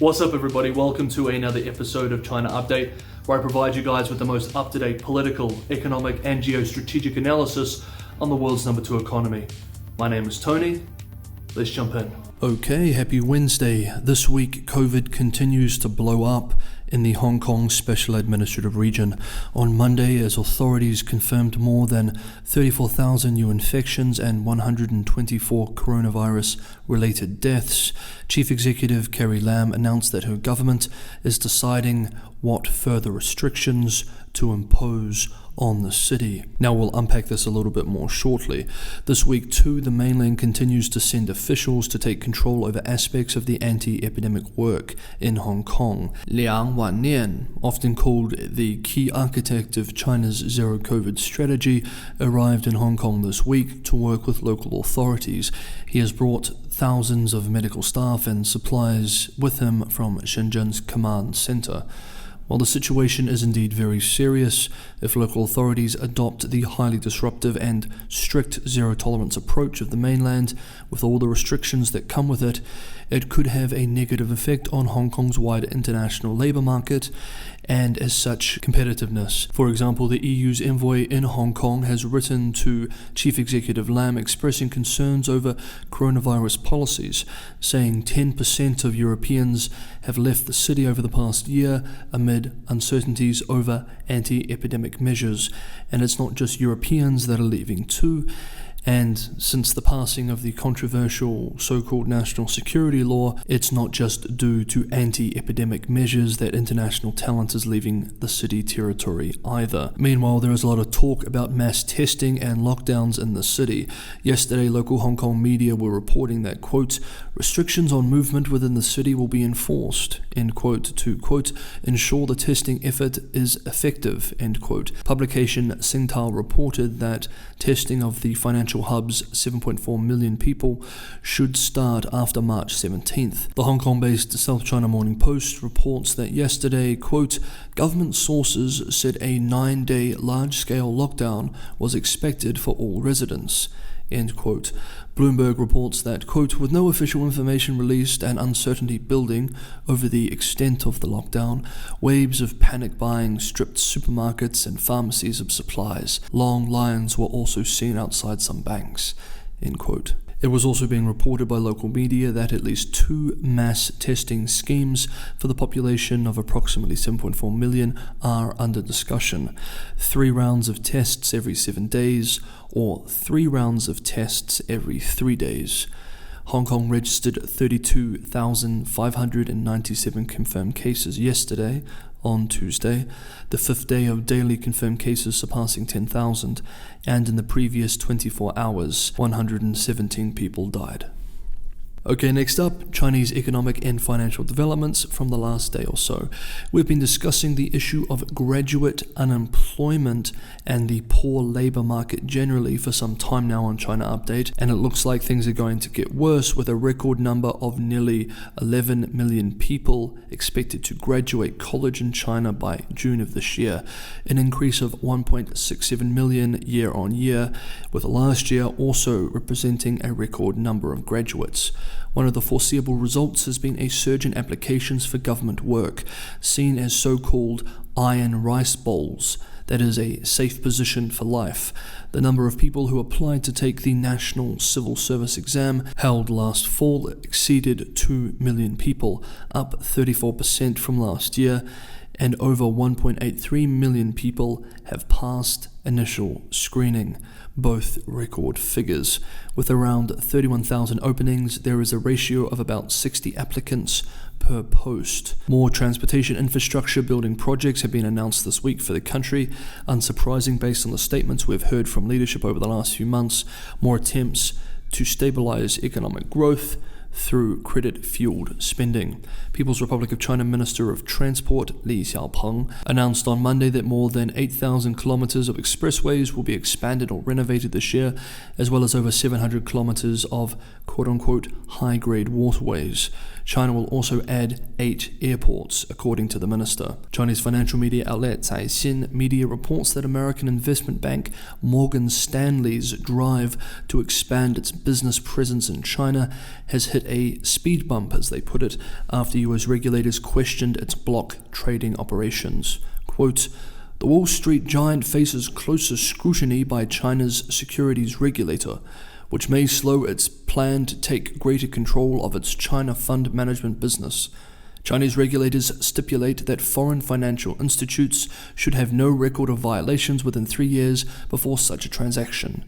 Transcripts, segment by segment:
What's up, everybody? Welcome to another episode of China Update, where I provide you guys with the most up-to-date political, economic, and geostrategic analysis on the world's number 2 economy. My name is Tony. Let's jump in. Okay, happy Wednesday. This week, COVID continues to blow up in the Hong Kong Special Administrative Region. On Monday, as authorities confirmed more than 34,000 new infections and 124 coronavirus-related deaths, Chief Executive Carrie Lam announced that her government is deciding what further restrictions to impose on the city. Now we'll unpack this a little bit more shortly. This week too, the mainland continues to send officials to take control over aspects of the anti-epidemic work in Hong Kong. Liang Wannian, often called the key architect of China's zero-COVID strategy, arrived in Hong Kong this week to work with local authorities. He has brought thousands of medical staff and supplies with him from Shenzhen's command center. While the situation is indeed very serious, if local authorities adopt the highly disruptive and strict zero-tolerance approach of the mainland, with all the restrictions that come with it, it could have a negative effect on Hong Kong's wider international labour market and, as such, competitiveness. For example, the EU's envoy in Hong Kong has written to Chief Executive Lam expressing concerns over coronavirus policies, saying 10% of Europeans have left the city over the past year amid uncertainties over anti-epidemic measures. And it's not just Europeans that are leaving too. And since the passing of the controversial so-called national security law, it's not just due to anti-epidemic measures that international talent is leaving the city territory either. Meanwhile, there is a lot of talk about mass testing and lockdowns in the city. Yesterday, local Hong Kong media were reporting that, quote, restrictions on movement within the city will be enforced, end quote, to, quote, ensure the testing effort is effective, end quote. Publication Singtao reported that testing of the financial hub's 7.4 million people should start after March 17th. The Hong Kong-based South China Morning Post reports that yesterday, quote, government sources said a 9-day large-scale lockdown was expected for all residents, end quote. Bloomberg reports that, quote, with no official information released and uncertainty building over the extent of the lockdown, waves of panic buying stripped supermarkets and pharmacies of supplies. Long lines were also seen outside some banks, end quote. It was also being reported by local media that at least 2 mass testing schemes for the population of approximately 7.4 million are under discussion. 3 rounds of tests every 7 days, or 3 rounds of tests every 3 days. Hong Kong registered 32,597 confirmed cases yesterday, on Tuesday, the 5th day of daily confirmed cases surpassing 10,000, and in the previous 24 hours, 117 people died. Okay, next up, Chinese economic and financial developments from the last day or so. We've been discussing the issue of graduate unemployment and the poor labour market generally for some time now on China Update, and it looks like things are going to get worse with a record number of nearly 11 million people expected to graduate college in China by June of this year, an increase of 1.67 million year on year, with last year also representing a record number of graduates. One of the foreseeable results has been a surge in applications for government work, seen as so-called iron rice bowls, that is a safe position for life. The number of people who applied to take the National Civil Service exam held last fall exceeded 2 million people, up 34% from last year, and over 1.83 million people have passed initial screening, both record figures. With around 31,000 openings, there is a ratio of about 60 applicants per post. More transportation infrastructure building projects have been announced this week for the country. Unsurprising based on the statements we've heard from leadership over the last few months, more attempts to stabilize economic growth through credit-fueled spending. People's Republic of China Minister of Transport Li Xiaopeng announced on Monday that more than 8,000 kilometers of expressways will be expanded or renovated this year, as well as over 700 kilometers of quote-unquote high-grade waterways. China will also add 8 airports, according to the minister. Chinese financial media outlet Caixin Media reports that American investment bank Morgan Stanley's drive to expand its business presence in China has hit hit a speed bump, as they put it, after US regulators questioned its block trading operations. Quote, "The Wall Street giant faces closer scrutiny by China's securities regulator, which may slow its plan to take greater control of its China fund management business. Chinese regulators stipulate that foreign financial institutes should have no record of violations within 3 years before such a transaction."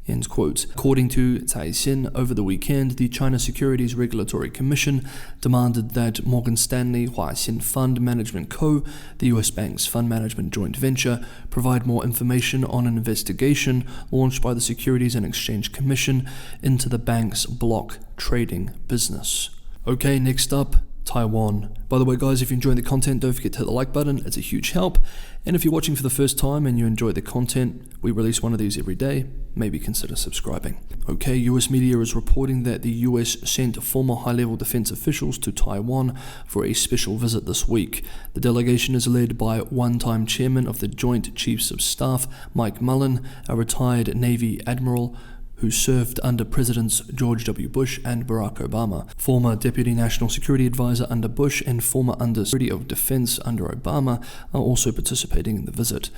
End quote. According to Caixin, over the weekend, the China Securities Regulatory Commission demanded that Morgan Stanley Huaxin Fund Management Co., the US bank's fund management joint venture, provide more information on an investigation launched by the Securities and Exchange Commission into the bank's block trading business. Okay, next up, Taiwan. By the way, guys, if you enjoy the content, don't forget to hit the like button. It's a huge help. And if you're watching for the first time and you enjoy the content, we release one of these every day. Maybe consider subscribing. Okay, US media is reporting that the US sent former high-level defense officials to Taiwan for a special visit this week. The delegation is led by one-time chairman of the Joint Chiefs of Staff, Mike Mullen, a retired Navy admiral who served under Presidents George W. Bush and Barack Obama, former Deputy National Security Advisor under Bush and former Under Secretary of Defense under Obama, are also participating in the visit.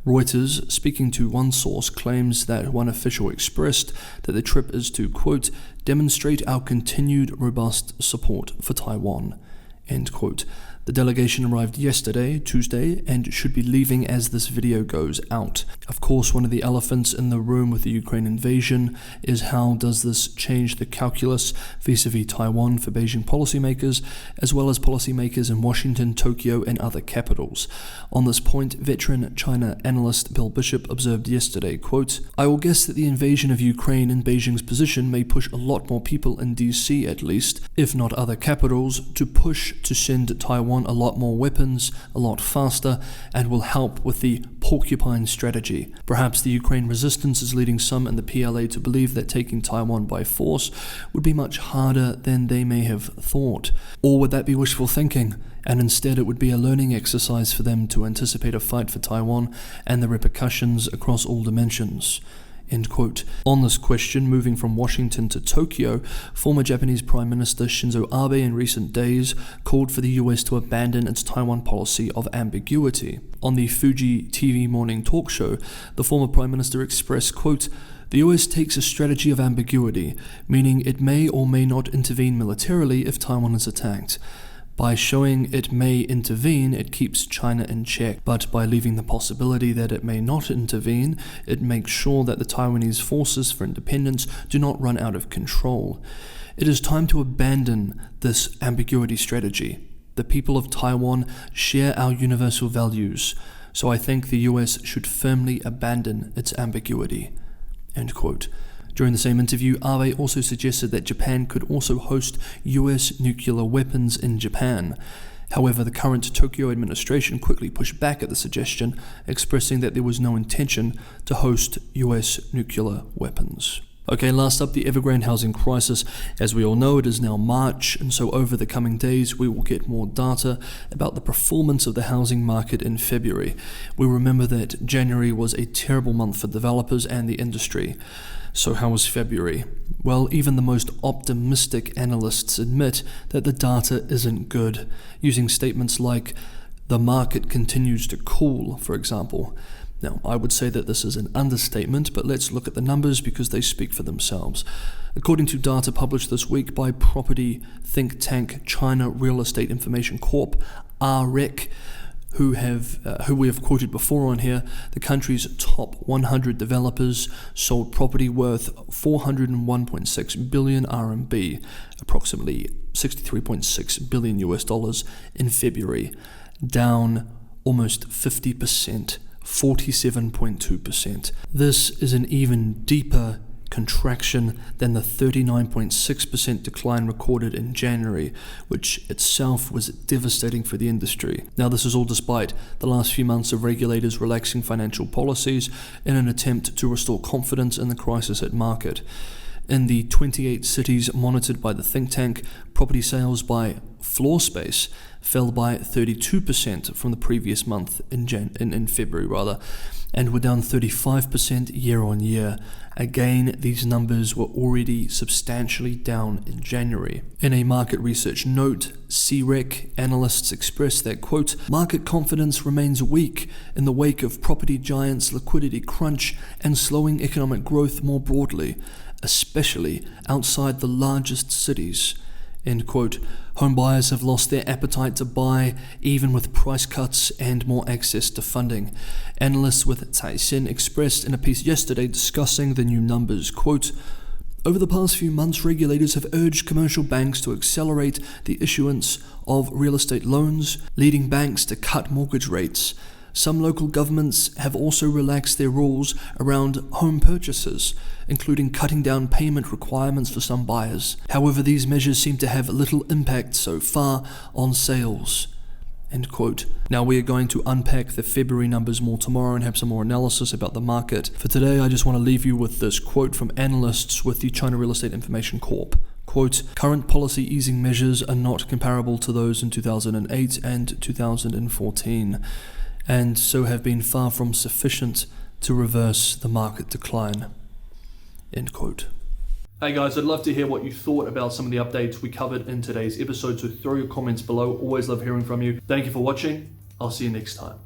Reuters, speaking to one source, claims that one official expressed that the trip is to, quote, "demonstrate our continued robust support for Taiwan," end quote. The delegation arrived yesterday, Tuesday, and should be leaving as this video goes out. Of course, one of the elephants in the room with the Ukraine invasion is how does this change the calculus vis-a-vis Taiwan for Beijing policymakers, as well as policymakers in Washington, Tokyo, and other capitals. On this point, veteran China analyst Bill Bishop observed yesterday, quote, "I will guess that the invasion of Ukraine and Beijing's position may push a lot more people in DC at least, if not other capitals, to push to send Taiwan a lot more weapons, a lot faster, and will help with the porcupine strategy. Perhaps the Ukraine resistance is leading some in the PLA to believe that taking Taiwan by force would be much harder than they may have thought. Or would that be wishful thinking? And instead it would be a learning exercise for them to anticipate a fight for Taiwan and the repercussions across all dimensions." End quote. On this question, moving from Washington to Tokyo, former Japanese Prime Minister Shinzo Abe in recent days called for the US to abandon its Taiwan policy of ambiguity. On the Fuji TV morning talk show, the former Prime Minister expressed, quote, "The US takes a strategy of ambiguity, meaning it may or may not intervene militarily if Taiwan is attacked. By showing it may intervene, it keeps China in check, but by leaving the possibility that it may not intervene, it makes sure that the Taiwanese forces for independence do not run out of control. It is time to abandon this ambiguity strategy. The people of Taiwan share our universal values, so I think the US should firmly abandon its ambiguity." End quote. During the same interview, Abe also suggested that Japan could also host US nuclear weapons in Japan. However, the current Tokyo administration quickly pushed back at the suggestion, expressing that there was no intention to host US nuclear weapons. Okay, last up, the Evergrande Housing Crisis. As we all know, it is now March, and so over the coming days we will get more data about the performance of the housing market in February. We remember that January was a terrible month for developers and the industry. So how was February? Well, even the most optimistic analysts admit that the data isn't good, using statements like, "the market continues to cool," for example. Now, I would say that this is an understatement, but let's look at the numbers because they speak for themselves. According to data published this week by property think tank China Real Estate Information Corp, REC, who we have quoted before on here, the country's top 100 developers sold property worth 401.6 billion RMB, approximately $63.6 billion US, in February, down almost 50%. 47.2%. This is an even deeper contraction than the 39.6% decline recorded in January, which itself was devastating for the industry. Now, this is all despite the last few months of regulators relaxing financial policies in an attempt to restore confidence in the crisis at market. In the 28 cities monitored by the think tank, property sales by floor space fell by 32% from the previous month in February, and were down 35% year on year. Again, these numbers were already substantially down in January. In a market research note, CREC analysts expressed that, quote, market confidence remains weak in the wake of property giants' liquidity crunch and slowing economic growth more broadly, especially outside the largest cities. End quote. Home buyers have lost their appetite to buy, even with price cuts and more access to funding. Analysts with Taiwan expressed in a piece yesterday discussing the new numbers, quote, over the past few months, regulators have urged commercial banks to accelerate the issuance of real estate loans, leading banks to cut mortgage rates. Some local governments have also relaxed their rules around home purchases, including cutting down payment requirements for some buyers. However, these measures seem to have little impact so far on sales. End quote. Now we are going to unpack the February numbers more tomorrow and have some more analysis about the market. For today, I just want to leave you with this quote from analysts with the China Real Estate Information Corp. Quote, current policy easing measures are not comparable to those in 2008 and 2014. And so have been far from sufficient to reverse the market decline. End quote. Hey guys, I'd love to hear what you thought about some of the updates we covered in today's episode, so throw your comments below. Always love hearing from you. Thank you for watching. I'll see you next time.